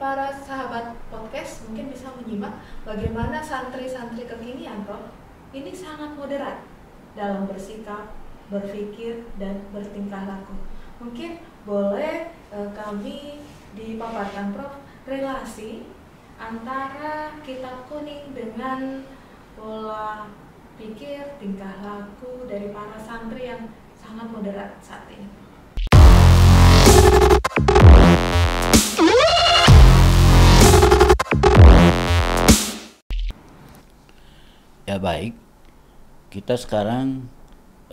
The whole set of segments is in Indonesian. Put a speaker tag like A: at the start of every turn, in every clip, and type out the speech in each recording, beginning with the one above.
A: para sahabat podcast mungkin bisa menyimak bagaimana santri-santri kekinian, Prof. Ini sangat moderat dalam bersikap, berpikir, dan bertingkah laku. Mungkin boleh kami dipaparkan, Prof, relasi antara kitab kuning dengan pola pikir, tingkah laku dari para santri yang sangat moderat saat ini.
B: Ya baik, kita sekarang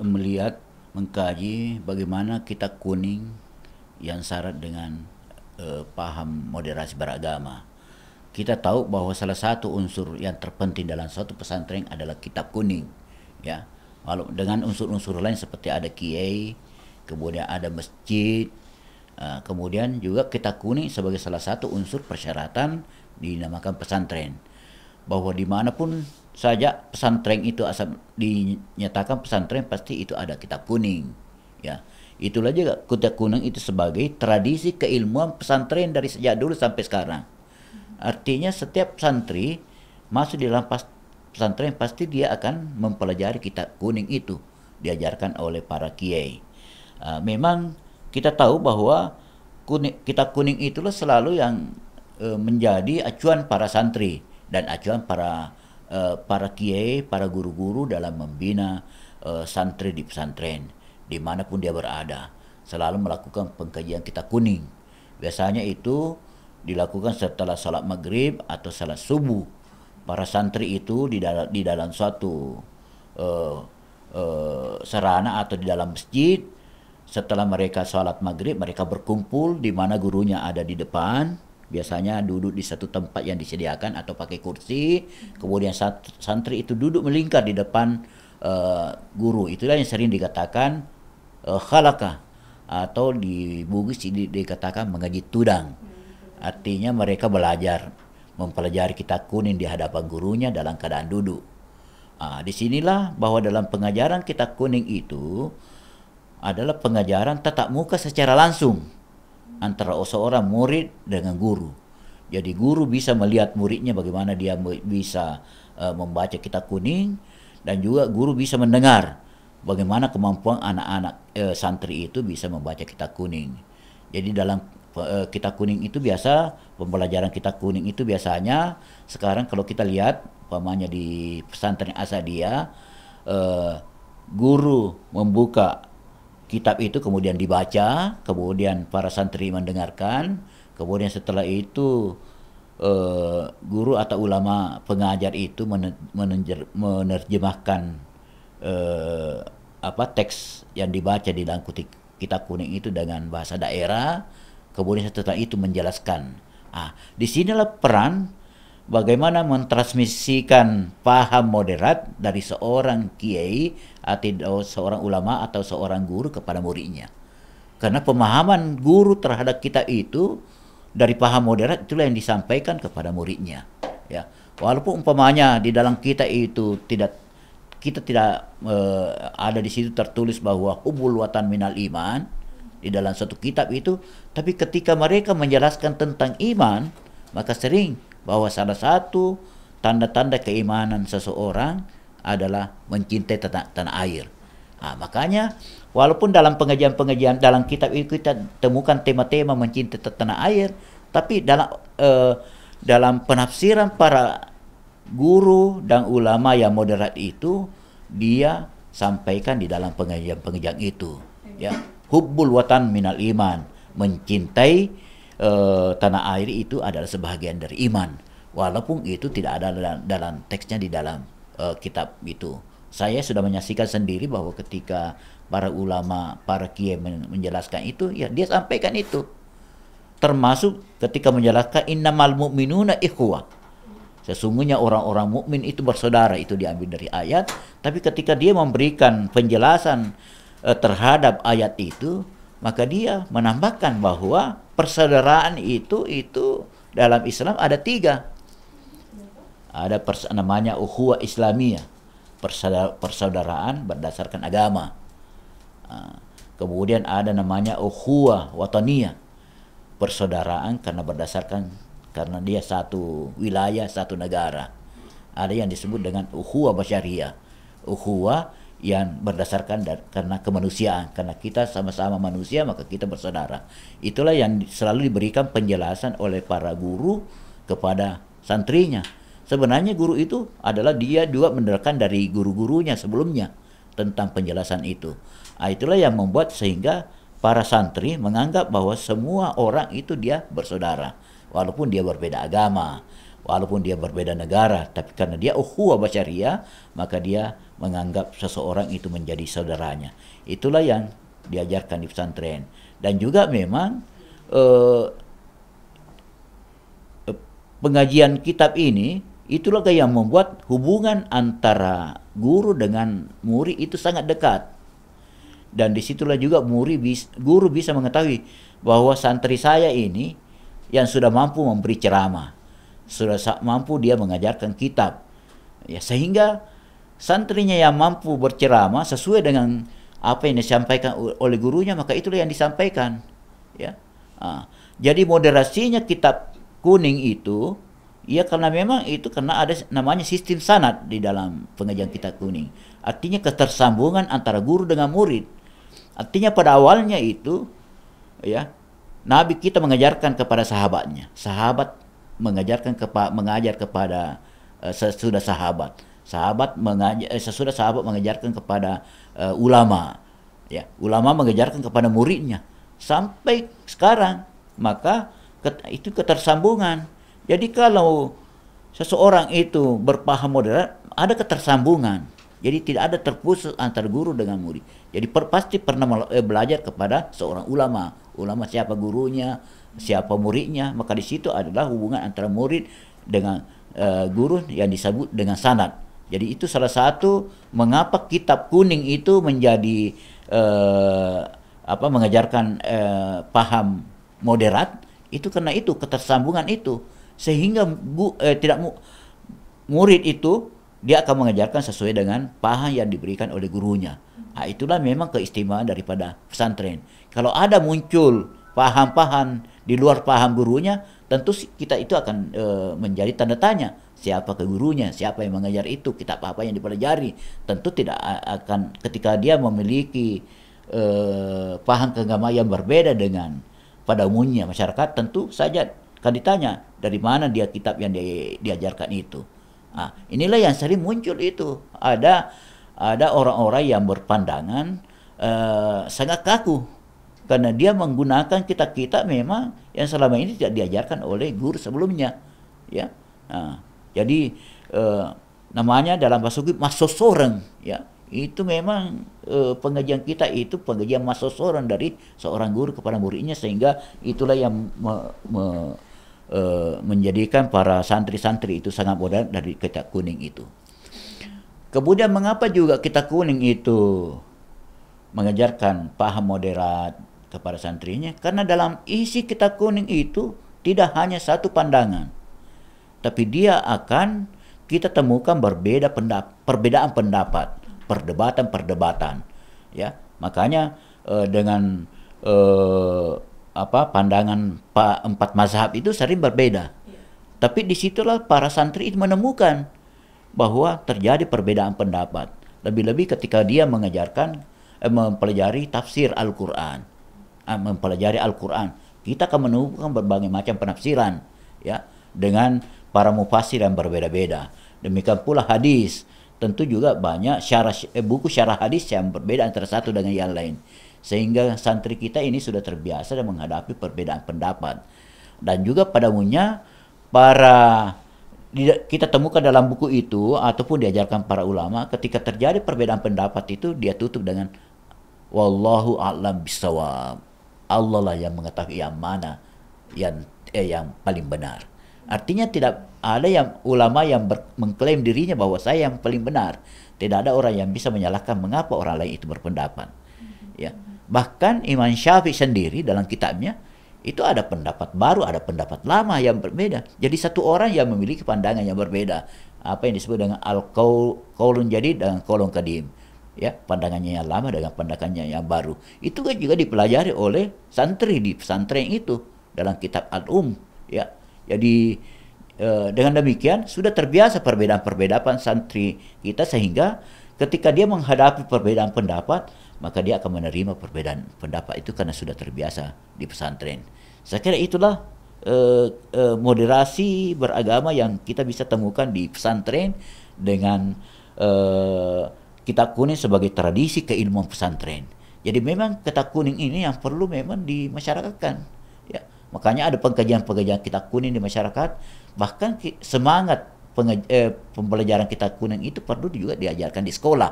B: melihat, mengkaji bagaimana kitab kuning yang syarat dengan paham moderasi beragama. Kita tahu bahwa salah satu unsur yang terpenting dalam suatu pesantren adalah kitab kuning, ya. Walau dengan unsur-unsur lain seperti ada kiai, kemudian ada masjid, kemudian juga kitab kuning sebagai salah satu unsur persyaratan dinamakan pesantren. Bahwa dimanapun saja pesantren itu asal dinyatakan pesantren pasti itu ada kitab kuning, ya. Itulah juga kitab kuning itu sebagai tradisi keilmuan pesantren dari sejak dulu sampai sekarang. Artinya setiap santri masuk di dalam pesantren pasti dia akan mempelajari kitab kuning itu, diajarkan oleh para kiai. Memang kita tahu bahwa kitab kuning itulah selalu yang menjadi acuan para santri dan acuan para kiai, para guru-guru dalam membina santri di pesantren dimanapun dia berada, selalu melakukan pengkajian kitab kuning. Biasanya itu dilakukan setelah salat maghrib atau salat subuh. Para santri itu di dalam suatu sarana atau di dalam masjid. Setelah mereka salat maghrib, mereka berkumpul di mana gurunya ada di depan. Biasanya duduk di satu tempat yang disediakan atau pakai kursi. Kemudian santri itu duduk melingkar di depan guru. Itulah yang sering dikatakan khalaqah, atau di Bugis dikatakan mengaji tudang. Artinya mereka belajar mempelajari kitab kuning di hadapan gurunya dalam keadaan duduk. Disinilah bahwa dalam pengajaran kitab kuning itu adalah pengajaran tatap muka secara langsung antara seorang murid dengan guru. Jadi guru bisa melihat muridnya bagaimana dia bisa membaca kitab kuning, dan juga guru bisa mendengar bagaimana kemampuan anak-anak santri itu bisa membaca kitab kuning. Jadi dalam kitab kuning itu biasa, pembelajaran kitab kuning itu biasanya sekarang kalau kita lihat umpamanya di pesantren Asadiyah, guru membuka kitab itu kemudian dibaca, kemudian para santri mendengarkan, kemudian setelah itu guru atau ulama pengajar itu menerjemahkan teks yang dibaca di dalam kitab kuning itu dengan bahasa daerah. Kemudian setelah itu menjelaskan. Di sinilah peran bagaimana mentransmisikan paham moderat dari seorang kiai atau seorang ulama atau seorang guru kepada muridnya. Karena pemahaman guru terhadap kitab itu dari paham moderat itulah yang disampaikan kepada muridnya. Ya, walaupun umpamanya di dalam kitab itu kita tidak ada di situ tertulis bahwa hubbul watan minal iman di dalam satu kitab itu, tapi ketika mereka menjelaskan tentang iman, maka sering bahwa salah satu tanda-tanda keimanan seseorang adalah mencintai tanah air. Makanya walaupun dalam pengajian-pengajian dalam kitab itu kita temukan tema-tema mencintai tanah air, tapi dalam penafsiran para guru dan ulama yang moderat itu, dia sampaikan di dalam pengajian-pengajian itu, ya. Hubbul watan minal iman, mencintai tanah air itu adalah sebahagian dari iman, walaupun itu tidak ada dalam teksnya di dalam kitab itu. Saya sudah menyaksikan sendiri bahwa ketika para ulama, para kiai menjelaskan itu, ya dia sampaikan itu. Termasuk ketika menjelaskan innamal mu'minuna ikhwah. Sesungguhnya orang-orang mukmin itu bersaudara, itu diambil dari ayat, tapi ketika dia memberikan penjelasan terhadap ayat itu, maka dia menambahkan bahwa persaudaraan itu dalam Islam ada 3. Ada namanya ukhuwah Islamiyah, persaudaraan berdasarkan agama. Kemudian ada namanya ukhuwah wataniyah, persaudaraan karena berdasarkan karena dia satu wilayah, satu negara. Ada yang disebut dengan ukhuwah basyariah, ukhuwah yang berdasarkan karena kemanusiaan, karena kita sama-sama manusia maka kita bersaudara. Itulah yang selalu diberikan penjelasan oleh para guru kepada santrinya. Sebenarnya guru itu adalah dia juga mendengarkan dari guru-gurunya sebelumnya tentang penjelasan itu. Itulah yang membuat sehingga para santri menganggap bahwa semua orang itu dia bersaudara, walaupun dia berbeda agama, walaupun dia berbeda negara, tapi karena dia ukhuwah basyariah, maka dia menganggap seseorang itu menjadi saudaranya. Itulah yang diajarkan di pesantren. Dan juga memang pengajian kitab ini itulah yang membuat hubungan antara guru dengan murid itu sangat dekat. Dan disitulah juga guru bisa mengetahui bahwa santri saya ini yang sudah mampu memberi ceramah, sudah mampu dia mengajarkan kitab, ya, sehingga santrinya yang mampu berceramah sesuai dengan apa yang disampaikan oleh gurunya, maka itulah yang disampaikan, ya. Jadi moderasinya kitab kuning itu, ya, karena memang itu karena ada namanya sistem sanad di dalam pengajian kitab kuning. Artinya ketersambungan antara guru dengan murid. Artinya pada awalnya itu, ya, Nabi kita mengajarkan kepada sahabatnya, sahabat mengajar kepada sesudah sahabat, sesudah sahabat mengajarkan kepada ulama, ya, ulama mengajarkan kepada muridnya sampai sekarang. Maka itu ketersambungan. Jadi kalau seseorang itu berpaham moderat, ada ketersambungan. Jadi tidak ada terputus antara guru dengan murid. Jadi pasti pernah belajar kepada seorang ulama. Ulama siapa gurunya, siapa muridnya. Maka di situ adalah hubungan antara murid dengan guru yang disebut dengan sanad. Jadi itu salah satu mengapa kitab kuning itu menjadi mengajarkan paham moderat. Itu karena itu ketersambungan itu, sehingga murid itu dia akan mengajarkan sesuai dengan paham yang diberikan oleh gurunya. Itulah memang keistimewaan daripada pesantren. Kalau ada muncul paham-paham di luar paham gurunya, tentu kita itu akan menjadi tanda tanya. Siapa ke gurunya, siapa yang mengajar itu, kitab apa yang dipelajari. Tentu tidak akan, ketika dia memiliki paham keagamaan yang berbeda dengan pada umumnya masyarakat, tentu saja akan ditanya dari mana dia kitab yang diajarkan itu. Inilah yang sering muncul itu. Ada orang-orang yang berpandangan sangat kaku karena dia menggunakan kitab-kitab memang yang selama ini tidak diajarkan oleh guru sebelumnya, ya. Jadi namanya dalam bahasa Arab masosoreng, ya. Itu memang pengajian kita itu pengajian masosoreng dari seorang guru kepada muridnya, sehingga itulah yang menjadikan para santri-santri itu sangat modern dari kitab kuning itu. Kemudian mengapa juga kitab kuning itu mengajarkan paham moderat kepada santrinya? Karena dalam isi kitab kuning itu tidak hanya satu pandangan, tapi dia akan kita temukan perbedaan pendapat, perdebatan, ya. Makanya dengan pandangan empat mazhab itu sering berbeda. Tapi disitulah para santri itu menemukan bahwa terjadi perbedaan pendapat. Lebih-lebih ketika dia mengajarkan, mempelajari tafsir Al-Quran, mempelajari Al-Quran, kita akan menemukan berbagai macam penafsiran, ya, dengan para mufassir yang berbeda-beda. Demikian pula hadis, tentu juga banyak buku syarah hadis yang berbeda antara satu dengan yang lain. Sehingga santri kita ini sudah terbiasa dan menghadapi perbedaan pendapat. Dan juga pada umumnya kita temukan dalam buku itu ataupun diajarkan para ulama, ketika terjadi perbedaan pendapat itu dia tutup dengan wallahu a'lam bissawab. Allah lah yang mengetahui yang mana yang paling benar. Artinya tidak ada yang ulama yang mengklaim dirinya bahwa saya yang paling benar. Tidak ada orang yang bisa menyalahkan mengapa orang lain itu berpendapat. Ya. Bahkan Imam Syafi'i sendiri dalam kitabnya itu ada pendapat baru, ada pendapat lama yang berbeda. Jadi satu orang yang memiliki pandangan yang berbeda. Apa yang disebut dengan al-qaulun jadid dan qaulun qadim. Ya, pandangannya yang lama dengan pandangannya yang baru. Itu kan juga dipelajari oleh santri di pesantren itu dalam kitab Al-Um, ya. Jadi dengan demikian sudah terbiasa perbedaan-perbedaan santri kita, sehingga ketika dia menghadapi perbedaan pendapat, maka dia akan menerima perbedaan pendapat itu karena sudah terbiasa di pesantren. Saya kira itulah moderasi beragama yang kita bisa temukan di pesantren dengan kitab kuning sebagai tradisi keilmuan pesantren. Jadi memang kitab kuning ini yang perlu memang dimasyarakatkan. Ya, makanya ada pengkajian-pengkajian kitab kuning di masyarakat. Bahkan semangat pembelajaran kitab kuning itu perlu juga diajarkan di sekolah,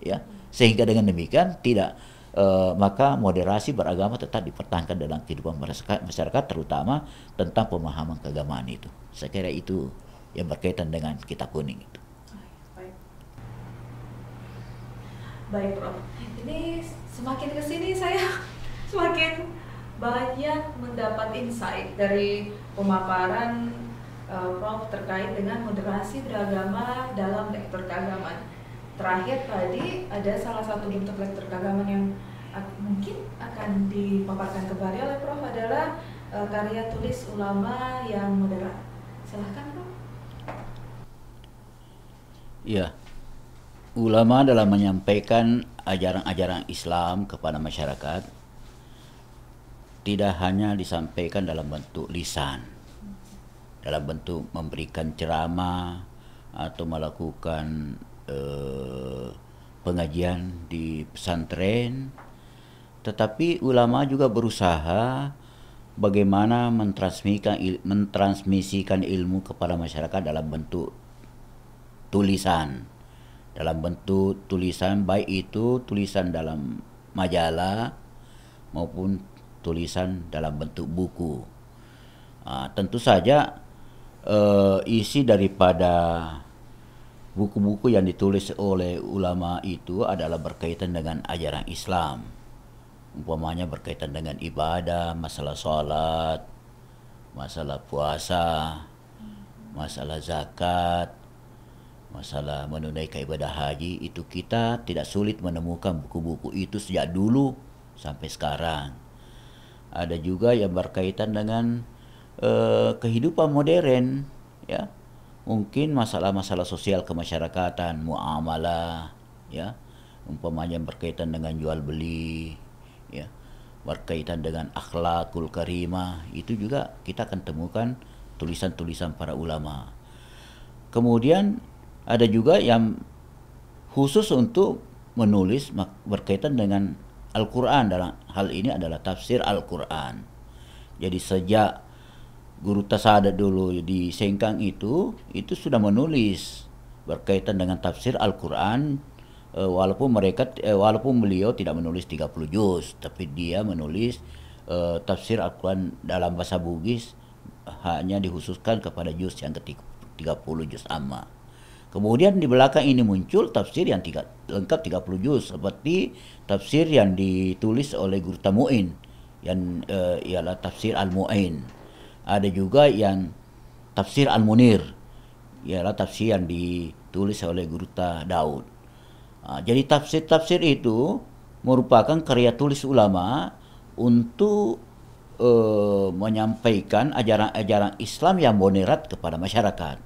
B: ya, sehingga dengan demikian tidak maka moderasi beragama tetap dipertahankan dalam kehidupan masyarakat, terutama tentang pemahaman keagamaan itu. Saya kira itu yang berkaitan dengan kitab kuning itu.
A: Baik Prof, ini semakin kesini saya semakin banyak mendapat insight dari pemaparan Prof terkait dengan moderasi beragama dalam lektur keagamaan. Terakhir tadi ada salah satu bentuk lektur keagamaan yang mungkin akan dipaparkan kembali oleh Prof adalah karya tulis ulama yang moderat. Silahkan Prof.
B: Ya, ulama dalam menyampaikan ajaran-ajaran Islam kepada masyarakat tidak hanya disampaikan dalam bentuk lisan, dalam bentuk memberikan ceramah atau melakukan pengajian di pesantren, tetapi ulama juga berusaha bagaimana mentransmisikan ilmu kepada masyarakat dalam bentuk tulisan. Dalam bentuk tulisan, baik itu tulisan dalam majalah maupun tulisan dalam bentuk buku. Tentu saja isi daripada buku-buku yang ditulis oleh ulama itu adalah berkaitan dengan ajaran Islam. Umpamanya berkaitan dengan ibadah, masalah sholat, masalah puasa, masalah zakat, masalah menunaikan ibadah haji. Itu kita tidak sulit menemukan buku-buku itu sejak dulu sampai sekarang. Ada juga yang berkaitan dengan kehidupan modern, ya, mungkin masalah-masalah sosial kemasyarakatan, muamalah, ya, umpamanya berkaitan dengan jual beli, ya, berkaitan dengan akhlakul karimah, itu juga kita akan temukan tulisan-tulisan para ulama. Kemudian ada juga yang khusus untuk menulis berkaitan dengan Al-Quran. Dalam hal ini adalah tafsir Al-Quran. Jadi sejak Guru Tasadat dulu di Sengkang itu sudah menulis berkaitan dengan tafsir Al-Quran, walaupun beliau tidak menulis 30 juz, tapi dia menulis tafsir Al-Quran dalam bahasa Bugis hanya dikhususkan kepada juz yang ke-30, juz amma. Kemudian di belakang ini muncul tafsir yang lengkap 30 juz, seperti tafsir yang ditulis oleh Guru Tamu'in yang ialah tafsir Al-Mu'in. Ada juga yang tafsir Al-Munir, ialah tafsir yang ditulis oleh Guru Daud. Jadi tafsir-tafsir itu merupakan karya tulis ulama untuk menyampaikan ajaran-ajaran Islam yang moderat kepada masyarakat.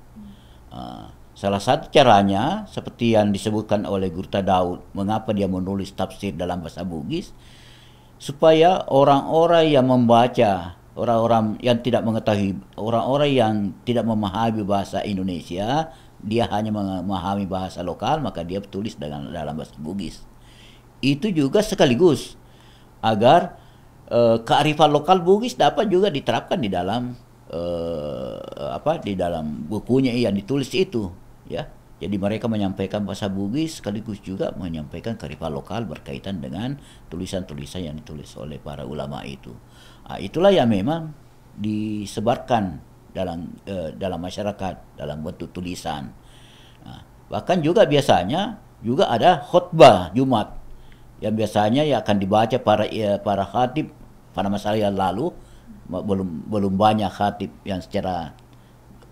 B: Salah satu caranya seperti yang disebutkan oleh Guru Daud, mengapa dia menulis tafsir dalam bahasa Bugis, supaya orang-orang yang membaca, orang-orang yang tidak mengetahui, orang-orang yang tidak memahami bahasa Indonesia, dia hanya memahami bahasa lokal, maka dia tulis dalam bahasa Bugis. Itu juga sekaligus agar kearifan lokal Bugis dapat juga diterapkan di dalam di dalam bukunya yang ditulis itu, ya. Jadi mereka menyampaikan bahasa Bugis sekaligus juga menyampaikan kearifan lokal berkaitan dengan tulisan-tulisan yang ditulis oleh para ulama itu. Itulah yang memang disebarkan dalam masyarakat dalam bentuk tulisan. Bahkan juga biasanya juga ada khutbah Jumat yang biasanya ya akan dibaca para khatib pada masa yang lalu. Belum banyak khatib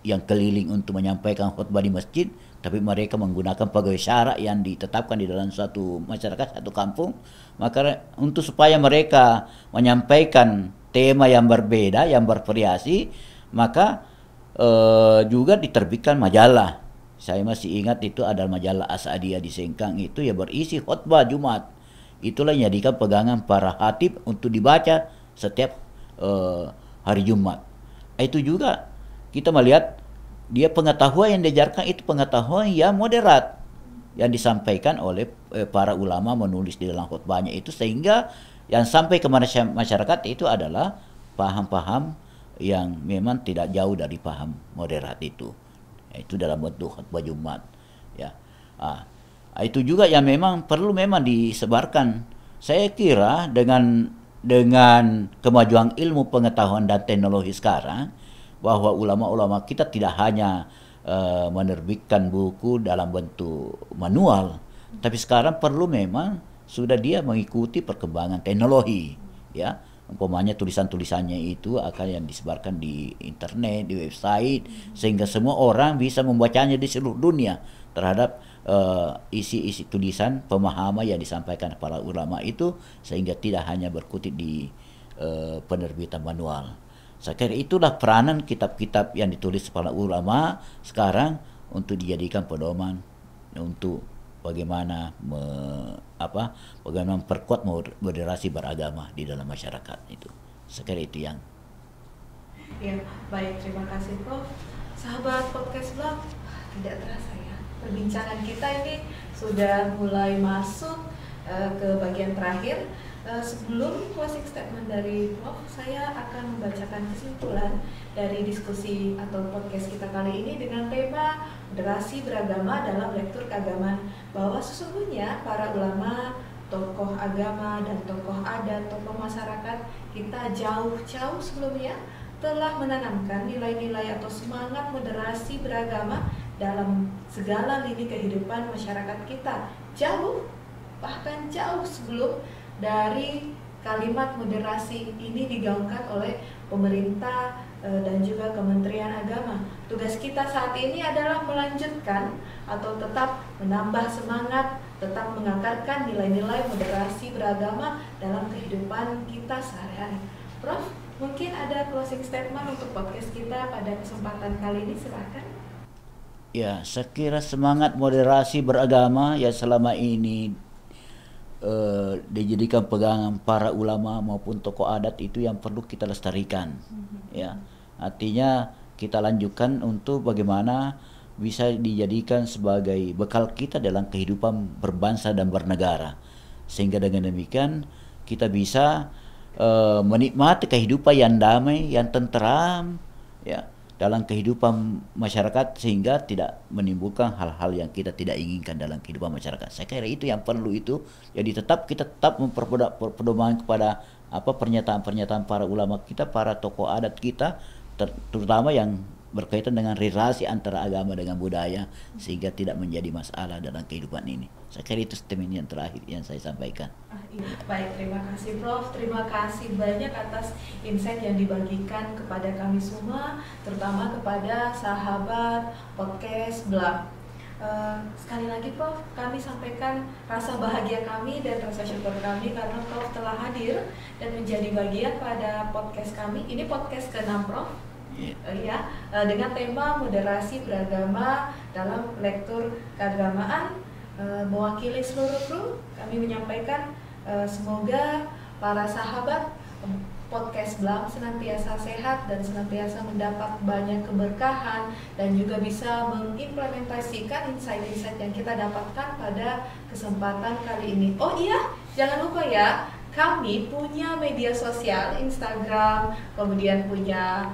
B: yang keliling untuk menyampaikan khutbah di masjid, tapi mereka menggunakan pegawai syarak yang ditetapkan di dalam suatu masyarakat, satu kampung. Maka untuk supaya mereka menyampaikan tema yang berbeda, yang bervariasi, maka juga diterbitkan majalah. Saya masih ingat itu ada majalah Asadiyah di Sengkang, itu ya berisi khutbah Jumat. Itulah yang jadikan pegangan para khatib untuk dibaca setiap hari Jumat. Itu juga kita melihat dia pengetahuan yang diajarkan itu pengetahuan yang moderat yang disampaikan oleh para ulama menulis di dalam khutbahnya itu, sehingga yang sampai ke masyarakat itu adalah paham-paham yang memang tidak jauh dari paham moderat itu. Itu dalam bentuk khutbah Jumat. Ya, itu juga yang memang perlu memang disebarkan. Saya kira dengan kemajuan ilmu pengetahuan dan teknologi sekarang, bahwa ulama-ulama kita tidak hanya menerbitkan buku dalam bentuk manual, tapi sekarang perlu memang sudah dia mengikuti perkembangan teknologi, ya. Umpamanya tulisan-tulisannya itu akan yang disebarkan di internet, di website, sehingga semua orang bisa membacanya di seluruh dunia terhadap isi-isi tulisan pemahaman yang disampaikan para ulama itu, sehingga tidak hanya berkutik di penerbitan manual. Saya kira itulah peranan kitab-kitab yang ditulis para ulama sekarang untuk dijadikan pedoman untuk bagaimana bagaimana memperkuat moderasi beragama di dalam masyarakat itu. Saya kira itu yang.
A: Ya, baik, terima kasih Prof. Sahabat podcast blog, tidak terasa ya, perbincangan kita ini sudah mulai masuk ke bagian terakhir. Sebelum closing statement dari Prof, saya akan membacakan kesimpulan dari diskusi atau podcast kita kali ini dengan tema moderasi beragama dalam lektur keagamaan, bahwa sesungguhnya para ulama, tokoh agama dan tokoh adat, tokoh masyarakat kita jauh-jauh sebelumnya telah menanamkan nilai-nilai atau semangat moderasi beragama dalam segala lini kehidupan masyarakat kita, jauh, bahkan jauh sebelum dari kalimat moderasi ini digaungkan oleh pemerintah dan juga Kementerian Agama. Tugas kita saat ini adalah melanjutkan atau tetap menambah semangat, tetap mengakarkan nilai-nilai moderasi beragama dalam kehidupan kita sehari-hari. Prof, mungkin ada closing statement untuk podcast kita pada kesempatan kali ini, silakan.
B: Ya, saya kira semangat moderasi beragama yang selama ini dijadikan pegangan para ulama maupun tokoh adat itu yang perlu kita lestarikan. Ya, artinya kita lanjutkan untuk bagaimana bisa dijadikan sebagai bekal kita dalam kehidupan berbangsa dan bernegara, sehingga dengan demikian kita bisa menikmati kehidupan yang damai, yang tenteram, ya, dalam kehidupan masyarakat, sehingga tidak menimbulkan hal-hal yang kita tidak inginkan dalam kehidupan masyarakat. Saya kira itu yang perlu itu. Jadi kita tetap memperpedoman kepada pernyataan-pernyataan para ulama kita, para tokoh adat kita, terutama yang berkaitan dengan relasi antara agama dengan budaya, sehingga tidak menjadi masalah dalam kehidupan ini. Saya kira itu statement yang terakhir yang saya sampaikan.
A: Iya. Baik, terima kasih Prof. Terima kasih banyak atas insight yang dibagikan kepada kami semua, terutama kepada sahabat podcast Blam. Sekali lagi Prof, kami sampaikan rasa bahagia kami dan rasa syukur kami karena Prof telah hadir dan menjadi bagian pada podcast kami. Ini podcast ke-6 Prof. Dengan tema moderasi beragama dalam lektur keagamaan. Mewakili seluruh kru, kami menyampaikan semoga para sahabat podcast Blam senantiasa sehat dan senantiasa mendapat banyak keberkahan dan juga bisa mengimplementasikan insight-insight yang kita dapatkan pada kesempatan kali ini. Oh iya, jangan lupa ya, kami punya media sosial, Instagram, kemudian punya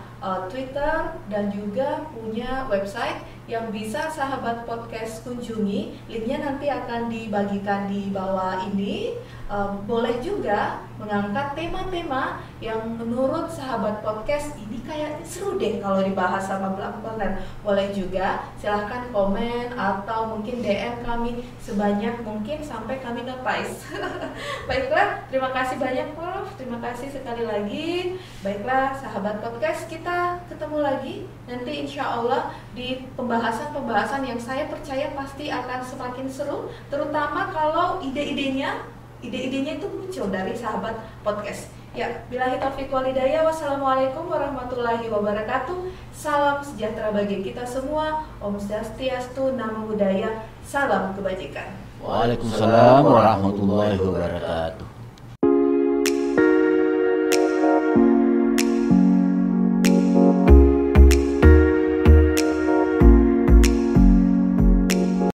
A: Twitter, dan juga punya website yang bisa sahabat podcast kunjungi. Linknya nanti akan dibagikan di bawah ini. Boleh juga mengangkat tema-tema yang menurut sahabat podcast ini kayak seru deh kalau dibahas sama Blam Corner. Boleh juga silahkan komen atau mungkin DM kami sebanyak mungkin sampai kami notice. Baiklah, terima kasih banyak Prof. Terima kasih sekali lagi. Baiklah sahabat podcast, kita ketemu lagi nanti insya Allah di pembahasan yang saya percaya pasti akan semakin seru, terutama kalau ide-idenya itu muncul dari sahabat podcast. Ya, billahi taufiq wal hidayah. Wassalamualaikum warahmatullahi wabarakatuh. Salam sejahtera bagi kita semua. Om Swastiastu, Namo Buddhaya. Salam kebajikan.
B: Waalaikumsalam warahmatullahi wabarakatuh.